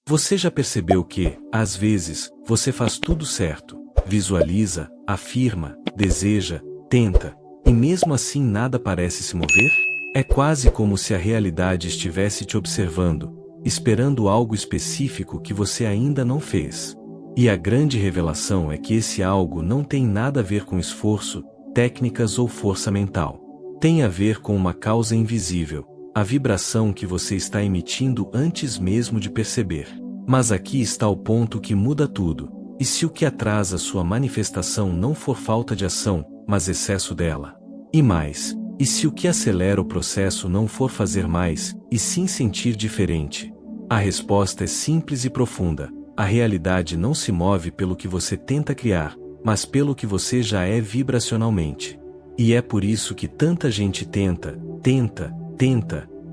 Você já percebeu que, às vezes, você faz tudo certo, visualiza, afirma, deseja, tenta, e mesmo assim nada parece se mover? É quase como se a realidade estivesse te observando, esperando algo específico que você ainda não fez. E a grande revelação é que esse algo não tem nada a ver com esforço, técnicas ou força mental. Tem a ver com uma causa invisível, a vibração que você está emitindo antes mesmo de perceber. Mas aqui está o ponto que muda tudo. E se o que atrasa sua manifestação não for falta de ação, mas excesso dela? E mais, e se o que acelera o processo não for fazer mais, e sim sentir diferente? A resposta é simples e profunda. A realidade não se move pelo que você tenta criar, mas pelo que você já é vibracionalmente. E é por isso que tanta gente tenta,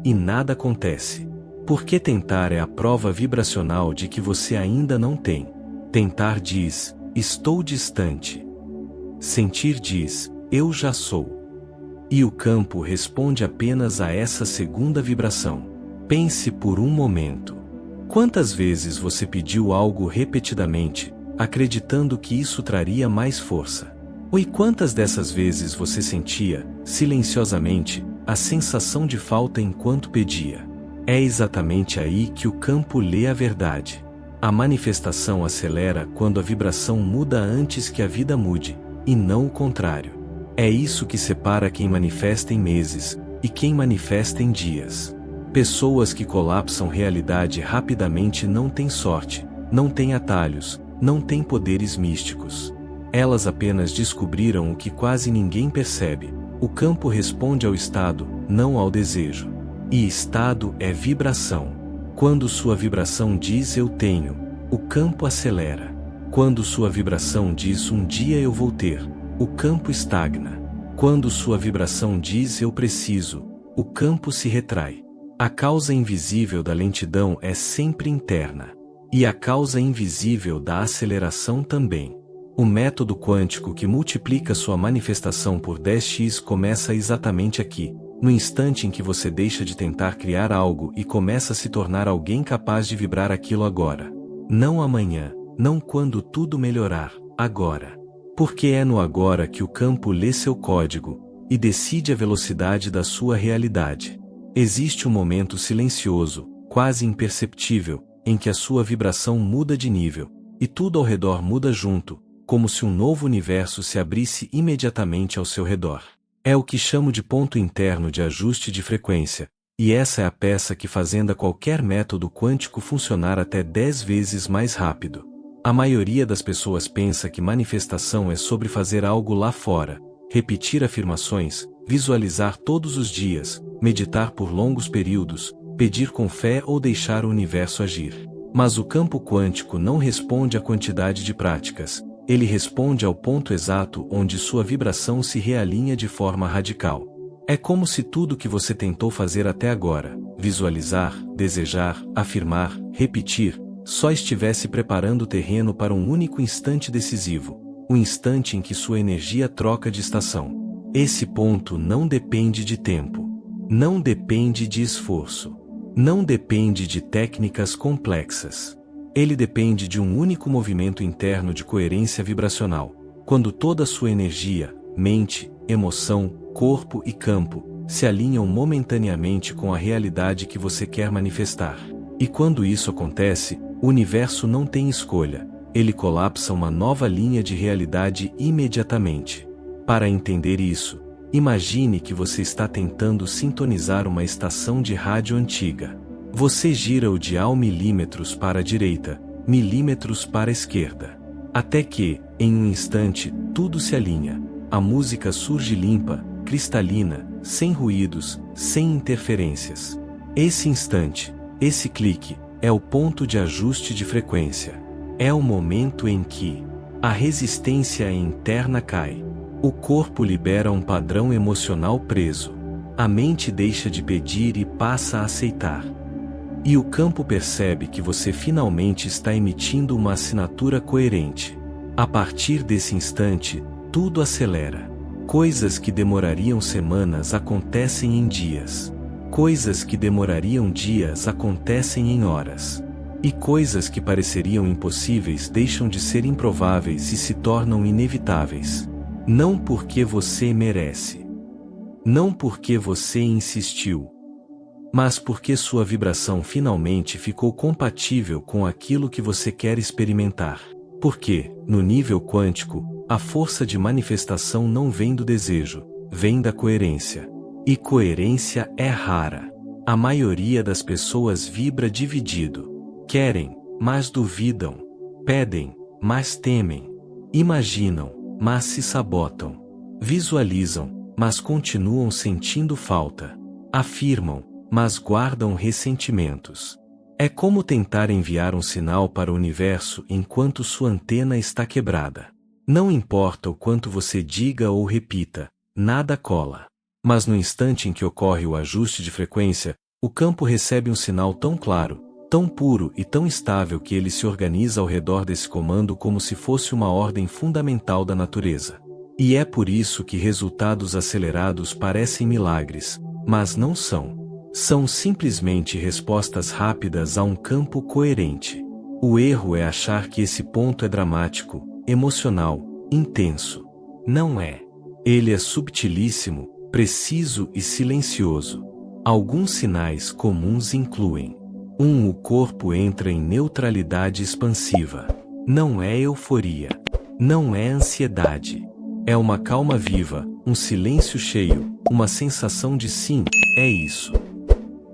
e nada acontece. Porque tentar é a prova vibracional de que você ainda não tem. Tentar diz, estou distante. Sentir diz, eu já sou. E o campo responde apenas a essa segunda vibração. Pense por um momento. Quantas vezes você pediu algo repetidamente, acreditando que isso traria mais força? E quantas dessas vezes você sentia, silenciosamente, a sensação de falta enquanto pedia? É exatamente aí que o campo lê a verdade. A manifestação acelera quando a vibração muda antes que a vida mude, e não o contrário. É isso que separa quem manifesta em meses, e quem manifesta em dias. Pessoas que colapsam realidade rapidamente não têm sorte, não têm atalhos, não têm poderes místicos. Elas apenas descobriram o que quase ninguém percebe. O campo responde ao estado, não ao desejo. E estado é vibração. Quando sua vibração diz eu tenho, o campo acelera. Quando sua vibração diz um dia eu vou ter, o campo estagna. Quando sua vibração diz eu preciso, o campo se retrai. A causa invisível da lentidão é sempre interna. E a causa invisível da aceleração também. O método quântico que multiplica sua manifestação por 10x começa exatamente aqui, no instante em que você deixa de tentar criar algo e começa a se tornar alguém capaz de vibrar aquilo agora. Não amanhã, não quando tudo melhorar, agora. Porque é no agora que o campo lê seu código e decide a velocidade da sua realidade. Existe um momento silencioso, quase imperceptível, em que a sua vibração muda de nível, e tudo ao redor muda junto, como se um novo universo se abrisse imediatamente ao seu redor. É o que chamo de ponto interno de ajuste de frequência, e essa é a peça que fazenda qualquer método quântico funcionar até 10 vezes mais rápido. A maioria das pessoas pensa que manifestação é sobre fazer algo lá fora, repetir afirmações, visualizar todos os dias, meditar por longos períodos, pedir com fé ou deixar o universo agir. Mas o campo quântico não responde à quantidade de práticas, ele responde ao ponto exato onde sua vibração se realinha de forma radical. É como se tudo que você tentou fazer até agora, visualizar, desejar, afirmar, repetir, só estivesse preparando o terreno para um único instante decisivo, o instante em que sua energia troca de estação. Esse ponto não depende de tempo, não depende de esforço, não depende de técnicas complexas. Ele depende de um único movimento interno de coerência vibracional, quando toda a sua energia, mente, emoção, corpo e campo se alinham momentaneamente com a realidade que você quer manifestar. E quando isso acontece, o universo não tem escolha, ele colapsa uma nova linha de realidade imediatamente. Para entender isso, imagine que você está tentando sintonizar uma estação de rádio antiga. Você gira o dial milímetros para a direita, milímetros para a esquerda. Até que, em um instante, tudo se alinha. A música surge limpa, cristalina, sem ruídos, sem interferências. Esse instante, esse clique, é o ponto de ajuste de frequência. É o momento em que a resistência interna cai. O corpo libera um padrão emocional preso. A mente deixa de pedir e passa a aceitar. E o campo percebe que você finalmente está emitindo uma assinatura coerente. A partir desse instante, tudo acelera. Coisas que demorariam semanas acontecem em dias. Coisas que demorariam dias acontecem em horas. E coisas que pareceriam impossíveis deixam de ser improváveis e se tornam inevitáveis. Não porque você merece. Não porque você insistiu. Mas porque sua vibração finalmente ficou compatível com aquilo que você quer experimentar. Porque, no nível quântico, a força de manifestação não vem do desejo, vem da coerência. E coerência é rara. A maioria das pessoas vibra dividido. Querem, mas duvidam. Pedem, mas temem. Imaginam, mas se sabotam. Visualizam, mas continuam sentindo falta. Afirmam, mas guardam ressentimentos. É como tentar enviar um sinal para o universo enquanto sua antena está quebrada. Não importa o quanto você diga ou repita, nada cola. Mas no instante em que ocorre o ajuste de frequência, o campo recebe um sinal tão claro, tão puro e tão estável que ele se organiza ao redor desse comando como se fosse uma ordem fundamental da natureza. E é por isso que resultados acelerados parecem milagres, mas não são. São simplesmente respostas rápidas a um campo coerente. O erro é achar que esse ponto é dramático, emocional, intenso. Não é. Ele é subtilíssimo, preciso e silencioso. Alguns sinais comuns incluem: 1. O corpo entra em neutralidade expansiva. Não é euforia. Não é ansiedade. É uma calma viva, um silêncio cheio, uma sensação de sim, é isso.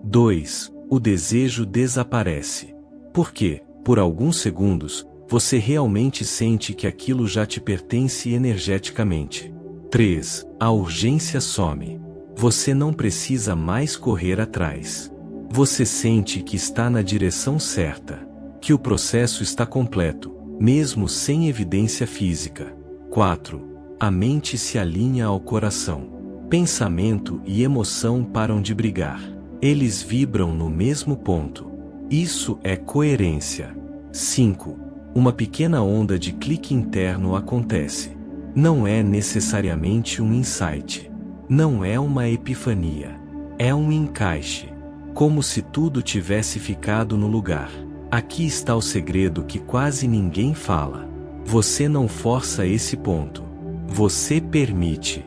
2. O desejo desaparece. Porque, por alguns segundos, você realmente sente que aquilo já te pertence energeticamente. 3. A urgência some. Você não precisa mais correr atrás. Você sente que está na direção certa. Que o processo está completo, mesmo sem evidência física. 4. A mente se alinha ao coração. Pensamento e emoção param de brigar. Eles vibram no mesmo ponto. Isso é coerência. 5. Uma pequena onda de clique interno acontece. Não é necessariamente um insight. Não é uma epifania. É um encaixe. Como se tudo tivesse ficado no lugar. Aqui está o segredo que quase ninguém fala. Você não força esse ponto. Você permite.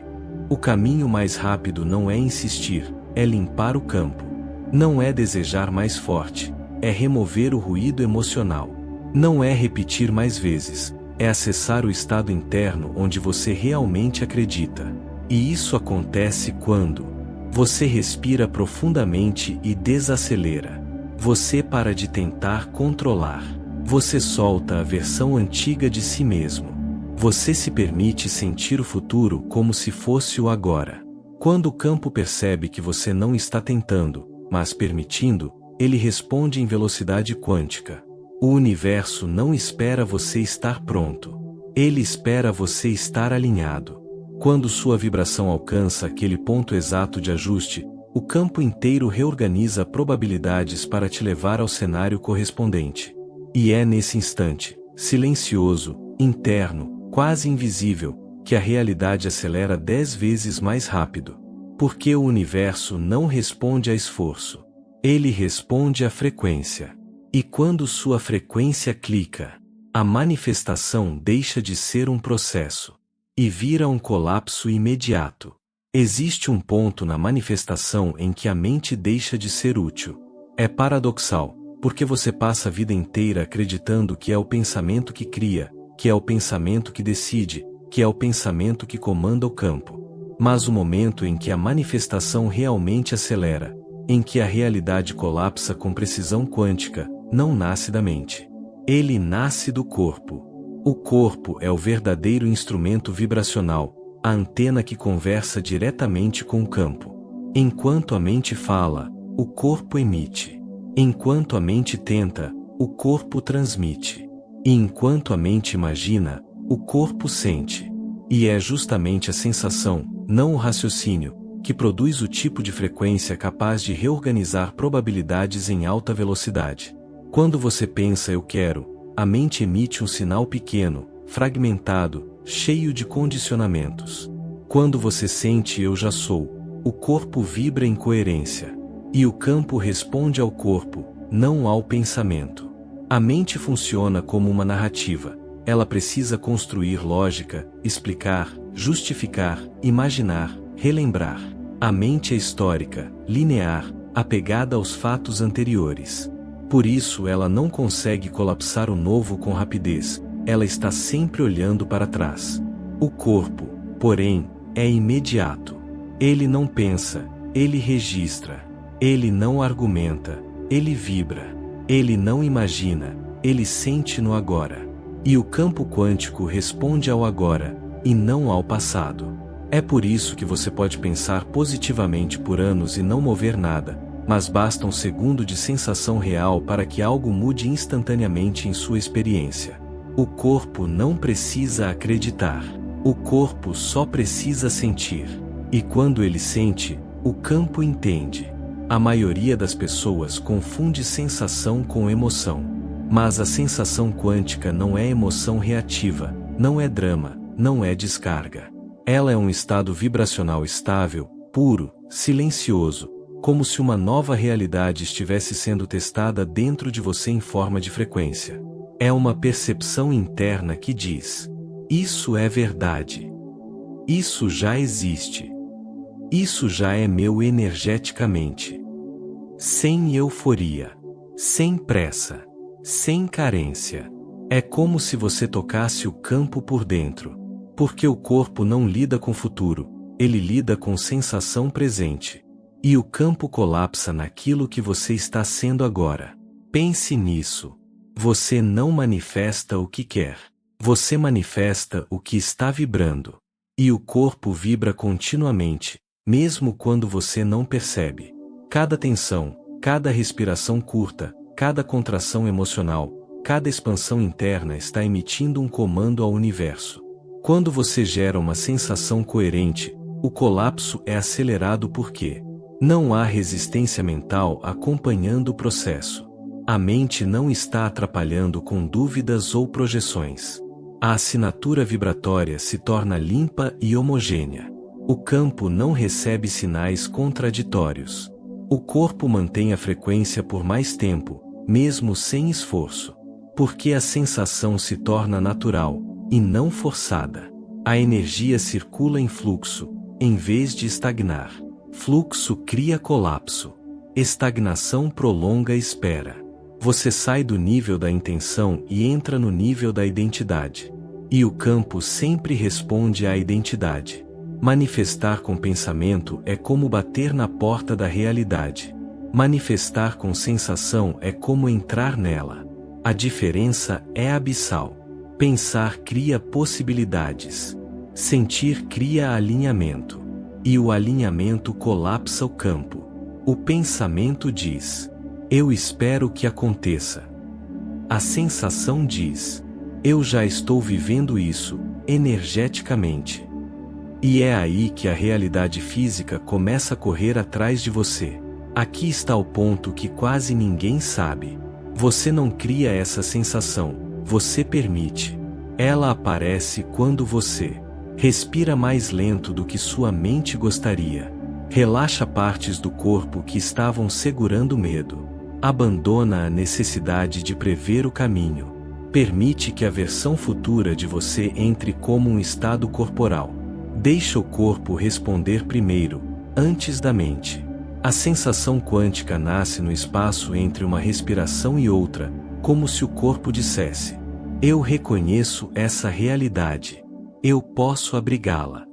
O caminho mais rápido não é insistir, é limpar o campo. Não é desejar mais forte, é remover o ruído emocional. Não é repetir mais vezes, é acessar o estado interno onde você realmente acredita. E isso acontece quando você respira profundamente e desacelera. Você para de tentar controlar. Você solta a versão antiga de si mesmo. Você se permite sentir o futuro como se fosse o agora. Quando o campo percebe que você não está tentando, mas permitindo, ele responde em velocidade quântica. O universo não espera você estar pronto. Ele espera você estar alinhado. Quando sua vibração alcança aquele ponto exato de ajuste, o campo inteiro reorganiza probabilidades para te levar ao cenário correspondente. E é nesse instante, silencioso, interno, quase invisível, que a realidade acelera 10 vezes mais rápido. Porque o universo não responde a esforço. Ele responde à frequência. E quando sua frequência clica, a manifestação deixa de ser um processo e vira um colapso imediato. Existe um ponto na manifestação em que a mente deixa de ser útil. É paradoxal, porque você passa a vida inteira acreditando que é o pensamento que cria, que é o pensamento que decide, que é o pensamento que comanda o campo. Mas o momento em que a manifestação realmente acelera, em que a realidade colapsa com precisão quântica, não nasce da mente. Ele nasce do corpo. O corpo é o verdadeiro instrumento vibracional, a antena que conversa diretamente com o campo. Enquanto a mente fala, o corpo emite. Enquanto a mente tenta, o corpo transmite. E enquanto a mente imagina, o corpo sente. E é justamente a sensação, não o raciocínio, que produz o tipo de frequência capaz de reorganizar probabilidades em alta velocidade. Quando você pensa eu quero, a mente emite um sinal pequeno, fragmentado, cheio de condicionamentos. Quando você sente eu já sou, o corpo vibra em coerência. E o campo responde ao corpo, não ao pensamento. A mente funciona como uma narrativa. Ela precisa construir lógica, explicar, justificar, imaginar, relembrar. A mente é histórica, linear, apegada aos fatos anteriores. Por isso ela não consegue colapsar o novo com rapidez, ela está sempre olhando para trás. O corpo, porém, é imediato. Ele não pensa, ele registra. Ele não argumenta, ele vibra. Ele não imagina, ele sente no agora. E o campo quântico responde ao agora, e não ao passado. É por isso que você pode pensar positivamente por anos e não mover nada, mas basta um segundo de sensação real para que algo mude instantaneamente em sua experiência. O corpo não precisa acreditar. O corpo só precisa sentir. E quando ele sente, o campo entende. A maioria das pessoas confunde sensação com emoção. Mas a sensação quântica não é emoção reativa, não é drama, não é descarga. Ela é um estado vibracional estável, puro, silencioso, como se uma nova realidade estivesse sendo testada dentro de você em forma de frequência. É uma percepção interna que diz: isso é verdade. Isso já existe. Isso já é meu energeticamente. Sem euforia. Sem pressa. Sem carência. É como se você tocasse o campo por dentro. Porque o corpo não lida com futuro, ele lida com sensação presente. E o campo colapsa naquilo que você está sendo agora. Pense nisso. Você não manifesta o que quer. Você manifesta o que está vibrando. E o corpo vibra continuamente, mesmo quando você não percebe. Cada tensão, cada respiração curta, cada contração emocional, cada expansão interna está emitindo um comando ao universo. Quando você gera uma sensação coerente, o colapso é acelerado porque não há resistência mental acompanhando o processo. A mente não está atrapalhando com dúvidas ou projeções. A assinatura vibratória se torna limpa e homogênea. O campo não recebe sinais contraditórios. O corpo mantém a frequência por mais tempo, mesmo sem esforço. Porque a sensação se torna natural, e não forçada. A energia circula em fluxo, em vez de estagnar. Fluxo cria colapso. Estagnação prolonga a espera. Você sai do nível da intenção e entra no nível da identidade. E o campo sempre responde à identidade. Manifestar com pensamento é como bater na porta da realidade. Manifestar com sensação é como entrar nela. A diferença é abissal. Pensar cria possibilidades. Sentir cria alinhamento. E o alinhamento colapsa o campo. O pensamento diz: eu espero que aconteça. A sensação diz: eu já estou vivendo isso, energeticamente. E é aí que a realidade física começa a correr atrás de você. Aqui está o ponto que quase ninguém sabe. Você não cria essa sensação, você permite. Ela aparece quando você respira mais lento do que sua mente gostaria. Relaxa partes do corpo que estavam segurando medo. Abandona a necessidade de prever o caminho. Permite que a versão futura de você entre como um estado corporal. Deixa o corpo responder primeiro, antes da mente. A sensação quântica nasce no espaço entre uma respiração e outra, como se o corpo dissesse: eu reconheço essa realidade. Eu posso abrigá-la.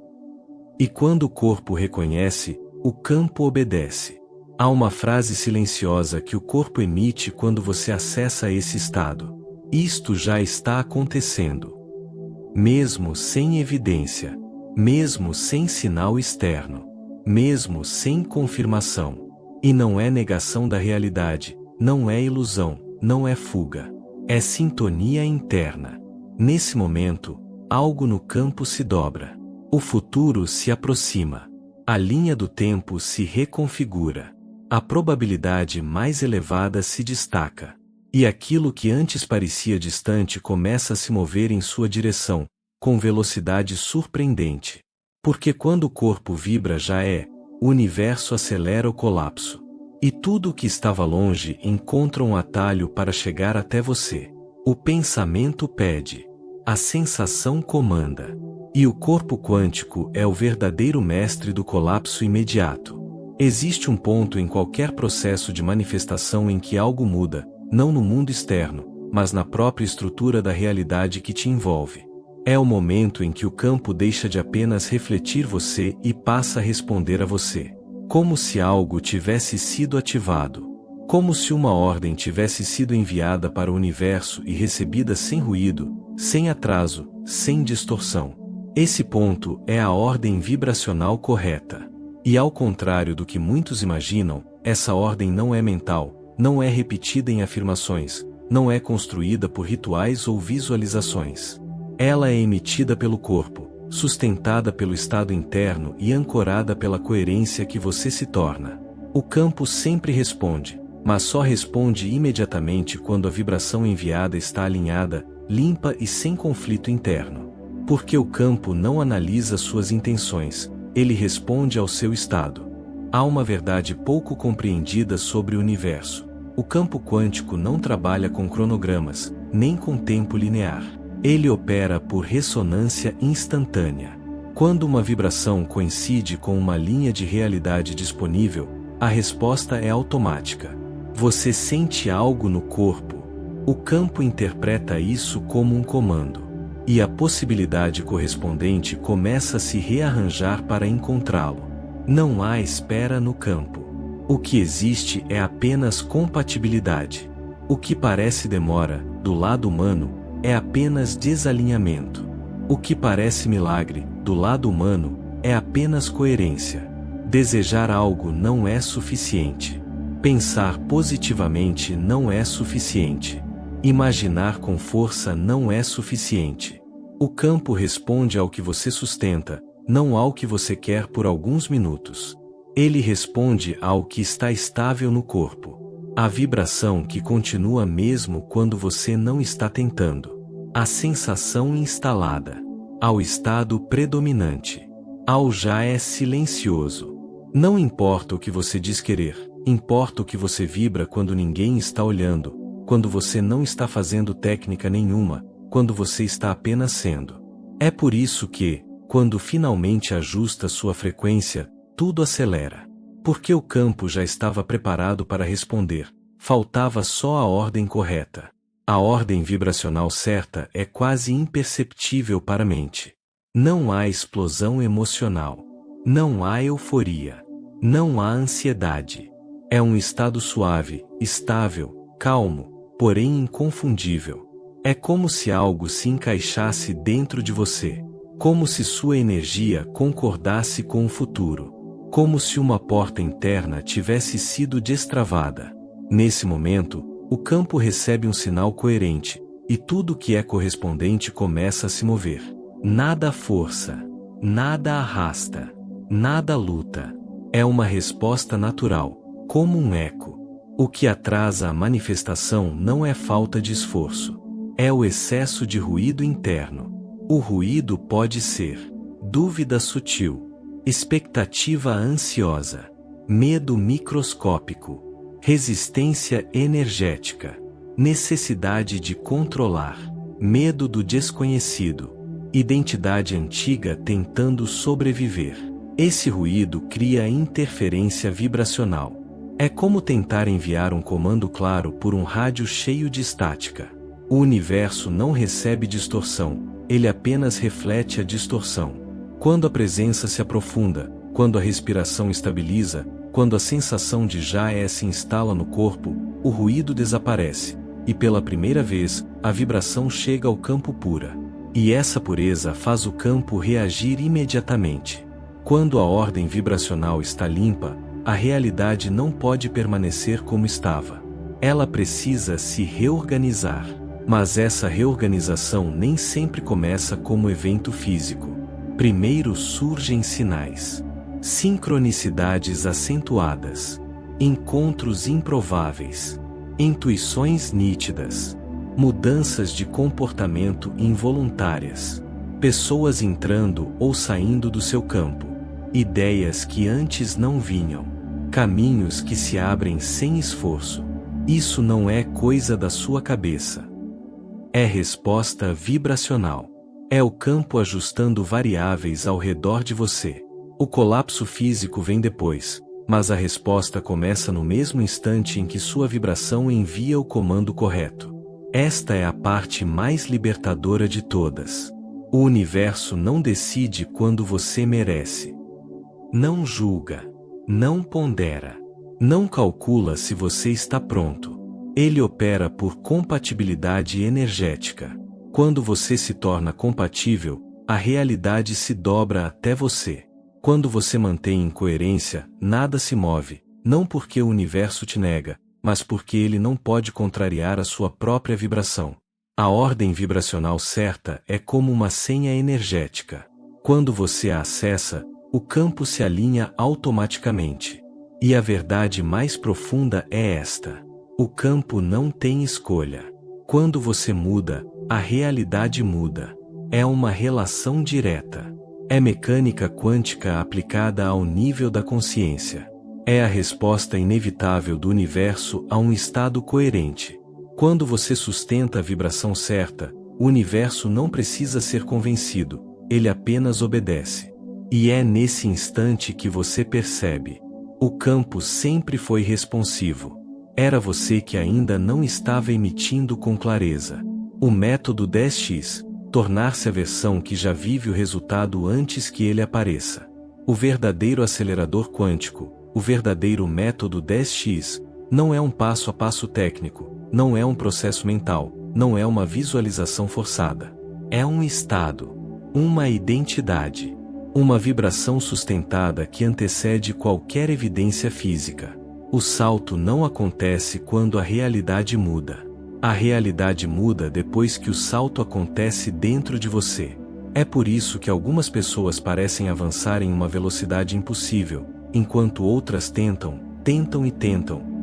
E quando o corpo reconhece, o campo obedece. Há uma frase silenciosa que o corpo emite quando você acessa esse estado: isto já está acontecendo. Mesmo sem evidência. Mesmo sem sinal externo. Mesmo sem confirmação. E não é negação da realidade, não é ilusão, não é fuga. É sintonia interna. Nesse momento, algo no campo se dobra. O futuro se aproxima. A linha do tempo se reconfigura. A probabilidade mais elevada se destaca. E aquilo que antes parecia distante começa a se mover em sua direção, com velocidade surpreendente. Porque quando o corpo vibra o universo acelera o colapso. E tudo o que estava longe encontra um atalho para chegar até você. O pensamento pede. A sensação comanda. E o corpo quântico é o verdadeiro mestre do colapso imediato. Existe um ponto em qualquer processo de manifestação em que algo muda, não no mundo externo, mas na própria estrutura da realidade que te envolve. É o momento em que o campo deixa de apenas refletir você e passa a responder a você. Como se algo tivesse sido ativado. Como se uma ordem tivesse sido enviada para o universo e recebida sem ruído, sem atraso, sem distorção. Esse ponto é a ordem vibracional correta. E ao contrário do que muitos imaginam, essa ordem não é mental, não é repetida em afirmações, não é construída por rituais ou visualizações. Ela é emitida pelo corpo, sustentada pelo estado interno e ancorada pela coerência que você se torna. O campo sempre responde, mas só responde imediatamente quando a vibração enviada está alinhada, limpa e sem conflito interno. Porque o campo não analisa suas intenções, ele responde ao seu estado. Há uma verdade pouco compreendida sobre o universo. O campo quântico não trabalha com cronogramas, nem com tempo linear. Ele opera por ressonância instantânea. Quando uma vibração coincide com uma linha de realidade disponível, a resposta é automática. Você sente algo no corpo. O campo interpreta isso como um comando. E a possibilidade correspondente começa a se rearranjar para encontrá-lo. Não há espera no campo. O que existe é apenas compatibilidade. O que parece demora, do lado humano, é apenas desalinhamento. O que parece milagre, do lado humano, é apenas coerência. Desejar algo não é suficiente. Pensar positivamente não é suficiente. Imaginar com força não é suficiente. O campo responde ao que você sustenta, não ao que você quer por alguns minutos. Ele responde ao que está estável no corpo. A vibração que continua mesmo quando você não está tentando. A sensação instalada. Ao estado predominante. Ao já é silencioso. Não importa o que você diz querer, importa o que você vibra quando ninguém está olhando, quando você não está fazendo técnica nenhuma, quando você está apenas sendo. É por isso que, quando finalmente ajusta sua frequência, tudo acelera. Porque o campo já estava preparado para responder, faltava só a ordem correta. A ordem vibracional certa é quase imperceptível para a mente. Não há explosão emocional. Não há euforia. Não há ansiedade. É um estado suave, estável, calmo, porém inconfundível. É como se algo se encaixasse dentro de você. Como se sua energia concordasse com o futuro. Como se uma porta interna tivesse sido destravada. Nesse momento, o campo recebe um sinal coerente, e tudo que é correspondente começa a se mover. Nada força, nada arrasta, nada luta. É uma resposta natural, como um eco. O que atrasa a manifestação não é falta de esforço. É o excesso de ruído interno. O ruído pode ser dúvida sutil, expectativa ansiosa, medo microscópico, resistência energética, necessidade de controlar, medo do desconhecido, identidade antiga tentando sobreviver. Esse ruído cria interferência vibracional. É como tentar enviar um comando claro por um rádio cheio de estática. O universo não recebe distorção, ele apenas reflete a distorção. Quando a presença se aprofunda, quando a respiração estabiliza, quando a sensação de já é se instala no corpo, o ruído desaparece, e pela primeira vez, a vibração chega ao campo pura. E essa pureza faz o campo reagir imediatamente. Quando a ordem vibracional está limpa, a realidade não pode permanecer como estava. Ela precisa se reorganizar. Mas essa reorganização nem sempre começa como evento físico. Primeiro surgem sinais. Sincronicidades acentuadas, encontros improváveis, intuições nítidas, mudanças de comportamento involuntárias, pessoas entrando ou saindo do seu campo, ideias que antes não vinham. caminhos que se abrem sem esforço. Isso não é coisa da sua cabeça. É resposta vibracional. É o campo ajustando variáveis ao redor de você. O colapso físico vem depois, mas a resposta começa no mesmo instante em que sua vibração envia o comando correto. Esta é a parte mais libertadora de todas. O universo não decide quando você merece. Não julga. Não pondera. Não calcula se você está pronto. Ele opera por compatibilidade energética. Quando você se torna compatível, a realidade se dobra até você. Quando você mantém em coerência, nada se move, não porque o universo te nega, mas porque ele não pode contrariar a sua própria vibração. A ordem vibracional certa é como uma senha energética. Quando você a acessa, o campo se alinha automaticamente. E a verdade mais profunda é esta: o campo não tem escolha. Quando você muda, a realidade muda. É uma relação direta. É mecânica quântica aplicada ao nível da consciência. É a resposta inevitável do universo a um estado coerente. Quando você sustenta a vibração certa, o universo não precisa ser convencido, ele apenas obedece. E é nesse instante que você percebe: o campo sempre foi responsivo. Era você que ainda não estava emitindo com clareza. O método 10x, tornar-se a versão que já vive o resultado antes que ele apareça. O verdadeiro acelerador quântico, o verdadeiro método 10x, não é um passo a passo técnico, não é um processo mental, não é uma visualização forçada. É um estado, uma identidade, uma vibração sustentada que antecede qualquer evidência física. O salto não acontece quando a realidade muda. A realidade muda depois que o salto acontece dentro de você. É por isso que algumas pessoas parecem avançar em uma velocidade impossível, enquanto outras tentam,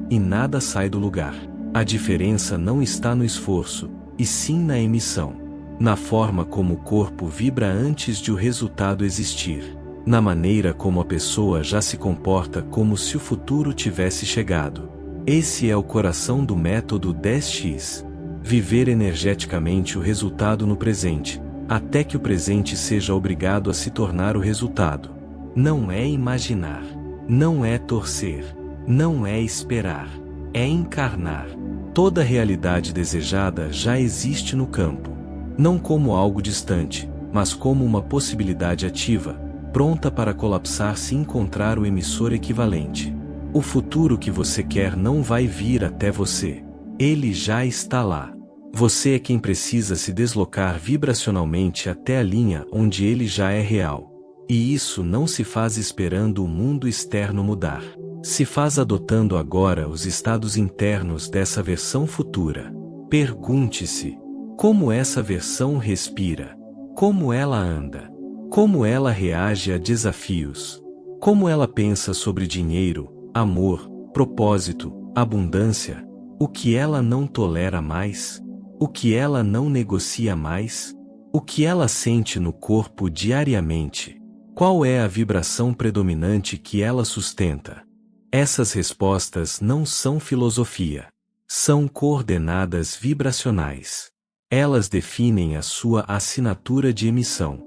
e nada sai do lugar. A diferença não está no esforço, e sim na emissão. Na forma como o corpo vibra antes de o resultado existir. Na maneira como a pessoa já se comporta como se o futuro tivesse chegado. Esse é o coração do método 10x. Viver energeticamente o resultado no presente, até que o presente seja obrigado a se tornar o resultado. Não é imaginar. Não é torcer. Não é esperar. É encarnar. Toda realidade desejada já existe no campo. Não como algo distante, mas como uma possibilidade ativa, pronta para colapsar se encontrar o emissor equivalente. O futuro que você quer não vai vir até você. Ele já está lá. Você é quem precisa se deslocar vibracionalmente até a linha onde ele já é real. E isso não se faz esperando o mundo externo mudar. Se faz adotando agora os estados internos dessa versão futura. Pergunte-se: como essa versão respira? Como ela anda? Como ela reage a desafios? Como ela pensa sobre dinheiro, amor, propósito, abundância? O que ela não tolera mais? O que ela não negocia mais? O que ela sente no corpo diariamente? Qual é a vibração predominante que ela sustenta? Essas respostas não são filosofia. São coordenadas vibracionais. Elas definem a sua assinatura de emissão.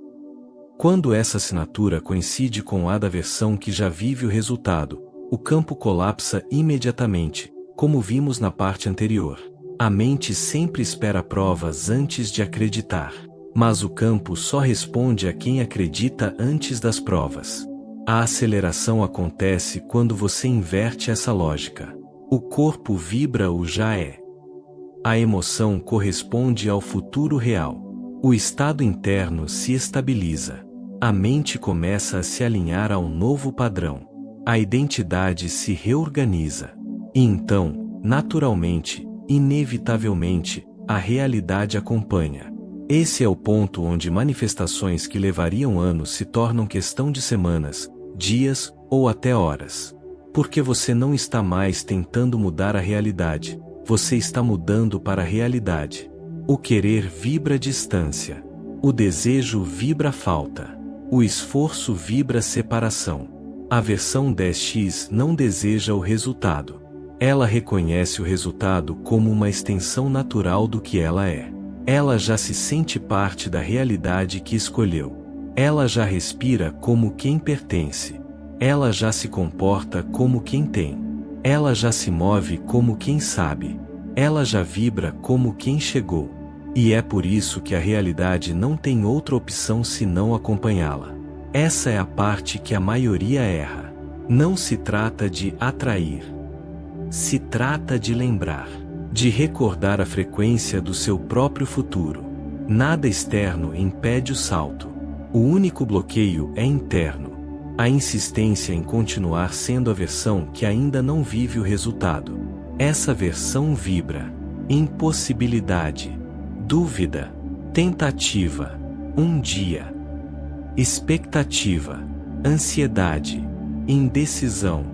Quando essa assinatura coincide com a da versão que já vive o resultado, o campo colapsa imediatamente, como vimos na parte anterior. A mente sempre espera provas antes de acreditar. Mas o campo só responde a quem acredita antes das provas. A aceleração acontece quando você inverte essa lógica. O corpo vibra o já é. A emoção corresponde ao futuro real. O estado interno se estabiliza. A mente começa a se alinhar ao novo padrão. A identidade se reorganiza. E então, naturalmente, inevitavelmente, a realidade acompanha. Esse é o ponto onde manifestações que levariam anos se tornam questão de semanas, dias ou até horas. Porque você não está mais tentando mudar a realidade, você está mudando para a realidade. O querer vibra distância. O desejo vibra falta. O esforço vibra separação. A versão 10x não deseja o resultado. Ela reconhece o resultado como uma extensão natural do que ela é. Ela já se sente parte da realidade que escolheu. Ela já respira como quem pertence. Ela já se comporta como quem tem. Ela já se move como quem sabe. Ela já vibra como quem chegou. E é por isso que a realidade não tem outra opção senão acompanhá-la. Essa é a parte que a maioria erra. Não se trata de atrair. Se trata de lembrar. De recordar a frequência do seu próprio futuro. Nada externo impede o salto. O único bloqueio é interno. A insistência em continuar sendo a versão que ainda não vive o resultado. Essa versão vibra. Impossibilidade. Dúvida. Tentativa. Um dia. Expectativa. Ansiedade. Indecisão.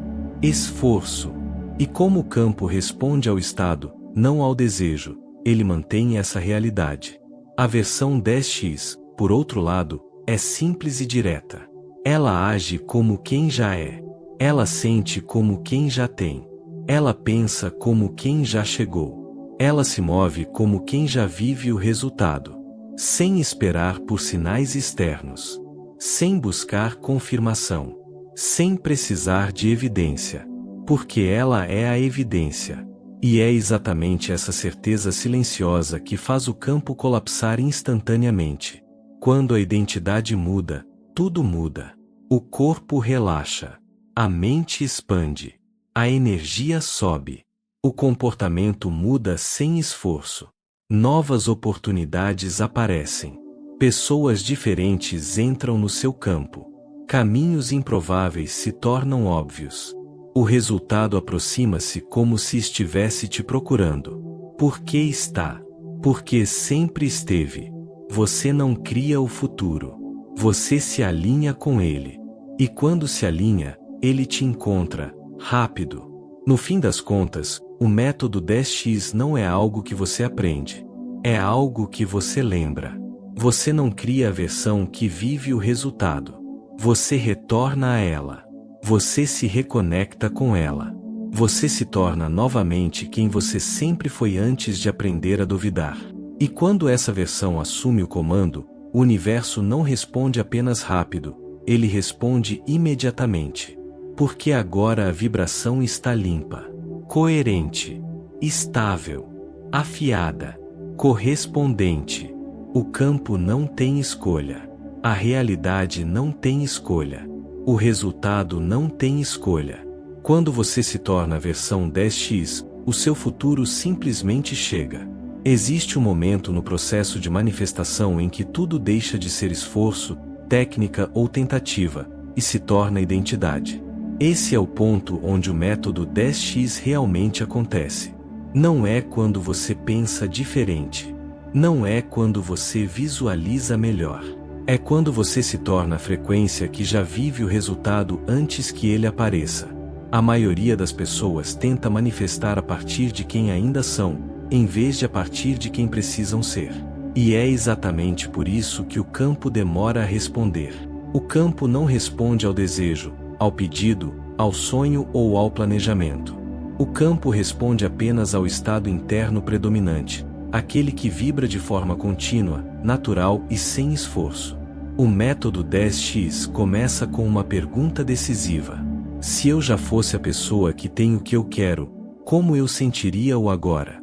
Esforço. E como o campo responde ao estado, não ao desejo, ele mantém essa realidade. A versão 10x, por outro lado, é simples e direta. Ela age como quem já é. Ela sente como quem já tem. Ela pensa como quem já chegou. Ela se move como quem já vive o resultado. Sem esperar por sinais externos. Sem buscar confirmação. Sem precisar de evidência. Porque ela é a evidência. E é exatamente essa certeza silenciosa que faz o campo colapsar instantaneamente. Quando a identidade muda, tudo muda. O corpo relaxa. A mente expande. A energia sobe. O comportamento muda sem esforço. Novas oportunidades aparecem. Pessoas diferentes entram no seu campo. Caminhos improváveis se tornam óbvios. O resultado aproxima-se como se estivesse te procurando. Porque está. Porque sempre esteve. Você não cria o futuro. Você se alinha com ele. E quando se alinha, ele te encontra, rápido. No fim das contas, o método 10x não é algo que você aprende. É algo que você lembra. Você não cria a versão que vive o resultado. Você retorna a ela. Você se reconecta com ela. Você se torna novamente quem você sempre foi antes de aprender a duvidar. E quando essa versão assume o comando, o universo não responde apenas rápido, ele responde imediatamente. Porque agora a vibração está limpa, coerente, estável, afiada, correspondente. O campo não tem escolha. A realidade não tem escolha. O resultado não tem escolha. Quando você se torna a versão 10x, o seu futuro simplesmente chega. Existe um momento no processo de manifestação em que tudo deixa de ser esforço, técnica ou tentativa, e se torna identidade. Esse é o ponto onde o método 10x realmente acontece. Não é quando você pensa diferente. Não é quando você visualiza melhor. É quando você se torna a frequência que já vive o resultado antes que ele apareça. A maioria das pessoas tenta manifestar a partir de quem ainda são, em vez de a partir de quem precisam ser. E é exatamente por isso que o campo demora a responder. O campo não responde ao desejo, ao pedido, ao sonho ou ao planejamento. O campo responde apenas ao estado interno predominante, aquele que vibra de forma contínua, natural e sem esforço. O método 10x começa com uma pergunta decisiva. Se eu já fosse a pessoa que tem o que eu quero, como eu sentiria o agora?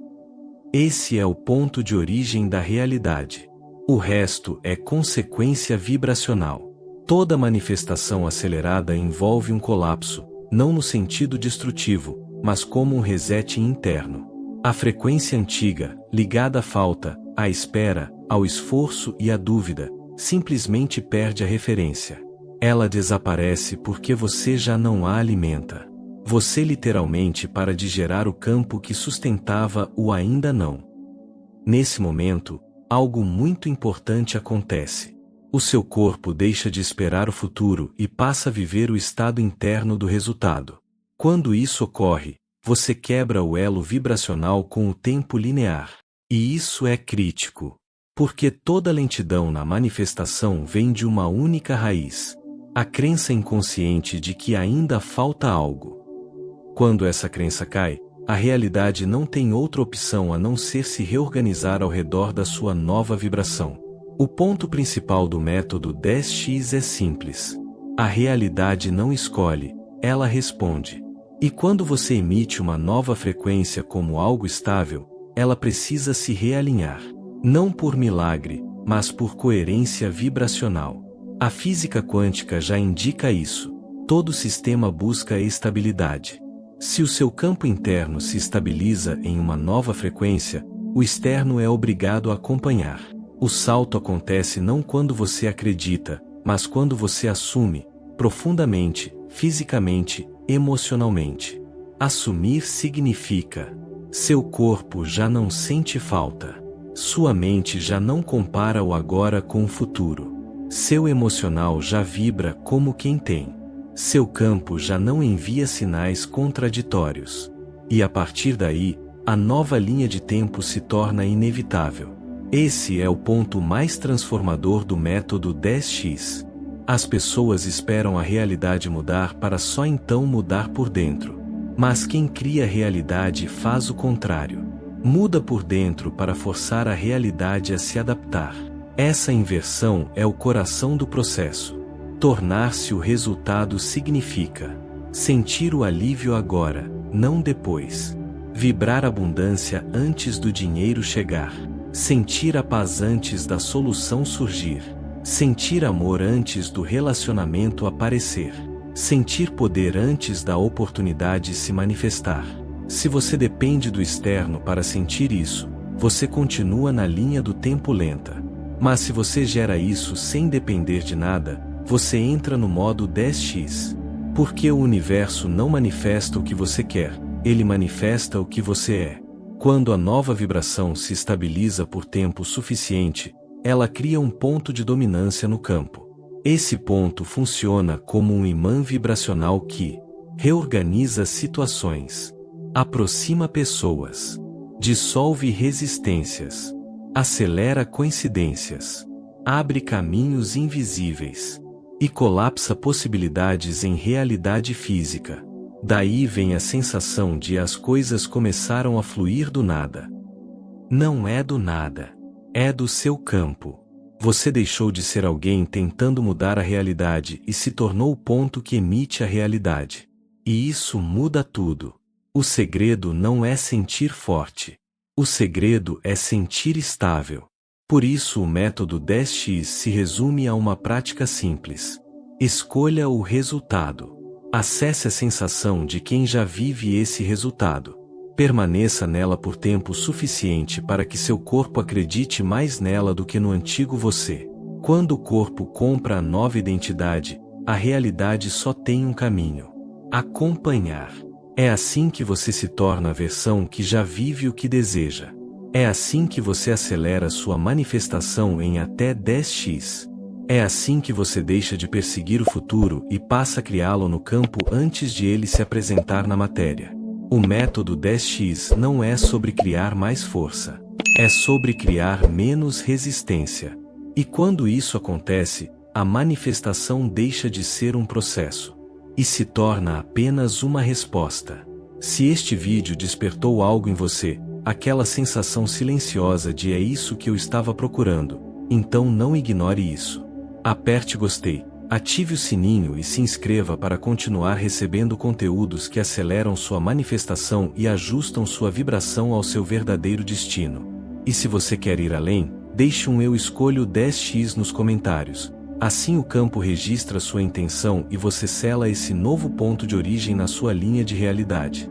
Esse é o ponto de origem da realidade. O resto é consequência vibracional. Toda manifestação acelerada envolve um colapso, não no sentido destrutivo, mas como um reset interno. A frequência antiga, ligada à falta, à espera, ao esforço e à dúvida, simplesmente perde a referência. Ela desaparece porque você já não a alimenta. Você literalmente para de gerar o campo que sustentava o ainda não. Nesse momento, algo muito importante acontece. O seu corpo deixa de esperar o futuro e passa a viver o estado interno do resultado. Quando isso ocorre, você quebra o elo vibracional com o tempo linear. E isso é crítico. Porque toda lentidão na manifestação vem de uma única raiz. A crença inconsciente de que ainda falta algo. Quando essa crença cai, a realidade não tem outra opção a não ser se reorganizar ao redor da sua nova vibração. O ponto principal do método 10x é simples. A realidade não escolhe, ela responde. E quando você emite uma nova frequência como algo estável, ela precisa se realinhar. Não por milagre, mas por coerência vibracional. A física quântica já indica isso. Todo sistema busca estabilidade. Se o seu campo interno se estabiliza em uma nova frequência, o externo é obrigado a acompanhar. O salto acontece não quando você acredita, mas quando você assume, profundamente, fisicamente, emocionalmente. Assumir significa: seu corpo já não sente falta. Sua mente já não compara o agora com o futuro. Seu emocional já vibra como quem tem. Seu campo já não envia sinais contraditórios. E a partir daí, a nova linha de tempo se torna inevitável. Esse é o ponto mais transformador do método 10x. As pessoas esperam a realidade mudar para só então mudar por dentro. Mas quem cria a realidade faz o contrário. Muda por dentro para forçar a realidade a se adaptar. Essa inversão é o coração do processo. Tornar-se o resultado significa sentir o alívio agora, não depois. Vibrar abundância antes do dinheiro chegar. Sentir a paz antes da solução surgir. Sentir amor antes do relacionamento aparecer. Sentir poder antes da oportunidade se manifestar. Se você depende do externo para sentir isso, você continua na linha do tempo lenta. Mas se você gera isso sem depender de nada, você entra no modo 10x. Porque o universo não manifesta o que você quer, ele manifesta o que você é. Quando a nova vibração se estabiliza por tempo suficiente, ela cria um ponto de dominância no campo. Esse ponto funciona como um imã vibracional que reorganiza situações, aproxima pessoas, dissolve resistências, acelera coincidências, abre caminhos invisíveis e colapsa possibilidades em realidade física. Daí vem a sensação de as coisas começaram a fluir do nada. Não é do nada, é do seu campo. Você deixou de ser alguém tentando mudar a realidade e se tornou o ponto que emite a realidade. E isso muda tudo. O segredo não é sentir forte. O segredo é sentir estável. Por isso o método 10x se resume a uma prática simples. Escolha o resultado. Acesse a sensação de quem já vive esse resultado. Permaneça nela por tempo suficiente para que seu corpo acredite mais nela do que no antigo você. Quando o corpo compra a nova identidade, a realidade só tem um caminho: acompanhar. É assim que você se torna a versão que já vive o que deseja. É assim que você acelera sua manifestação em até 10x. É assim que você deixa de perseguir o futuro e passa a criá-lo no campo antes de ele se apresentar na matéria. O método 10x não é sobre criar mais força. É sobre criar menos resistência. E quando isso acontece, a manifestação deixa de ser um processo e se torna apenas uma resposta. Se este vídeo despertou algo em você, aquela sensação silenciosa de "é isso que eu estava procurando", então não ignore isso. Aperte gostei, ative o sininho e se inscreva para continuar recebendo conteúdos que aceleram sua manifestação e ajustam sua vibração ao seu verdadeiro destino. E se você quer ir além, deixe um "eu escolho 10x" nos comentários. Assim o campo registra sua intenção e você sela esse novo ponto de origem na sua linha de realidade.